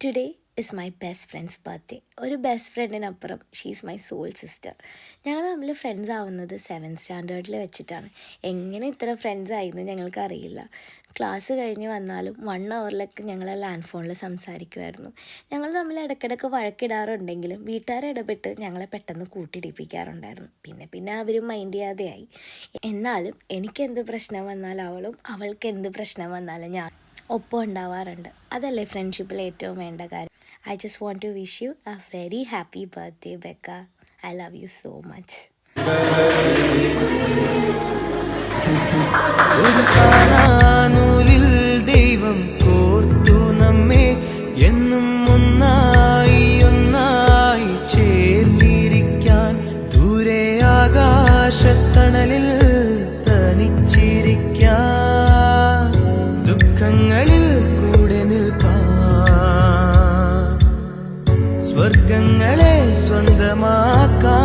Today is my best friend's birthday. ഒരു best ഫ്രണ്ടിനപ്പുറം she's my soul sister. ഞങ്ങൾ തമ്മിൽ ഫ്രണ്ട്സ് ആവുന്നത് 7th സ്റ്റാൻഡേർഡിൽ വെച്ചിട്ടാണ്. എങ്ങനെ ഇത്ര ഫ്രണ്ട്സ് ആയിരുന്നു ഞങ്ങൾക്ക് അറിയില്ല. ക്ലാസ് കഴിഞ്ഞ് വന്നാലും 1 ഹവറിലൊക്കെ ഞങ്ങൾ ലാൻഡ് ഫോണിൽ സംസാരിക്കുമായിരുന്നു. ഞങ്ങൾ തമ്മിൽ ഇടയ്ക്കിടയ്ക്ക് വഴക്കിടാറുണ്ടെങ്കിലും വീട്ടുകാർ ഇടപെട്ട് ഞങ്ങളെ പെട്ടെന്ന് കൂട്ടിയിടിപ്പിക്കാറുണ്ടായിരുന്നു. പിന്നെ അവർ മൈൻഡ് ചെയ്യാതെയായി. എന്നാലും എനിക്കെന്ത് പ്രശ്നം വന്നാലും അവളും, അവൾക്ക് എന്ത് പ്രശ്നം വന്നാലും ഞാൻ ഒപ്പം ഉണ്ടാവാറുണ്ട്. അതല്ലേ ഫ്രണ്ട്ഷിപ്പിൽ ഏറ്റവും വേണ്ട കാര്യം. I just want to wish you a very happy birthday, Becca. I love you so much. ഒരു കാണാനൂലിൽ ദൈവം കോർത്തു നമ്മെ എന്നും ഒന്നായി ഒന്നായി ചേർന്നിരിക്കാൻ. ദൂരെ ആകാശത്തണലിൽ തനിച്ചിരിക്കാൻ, ദുഃഖങ്ങളിൽ കൂടെ നിൽക്കാൻ, സ്വർഗങ്ങളെ സ്വന്തമാക്കാൻ.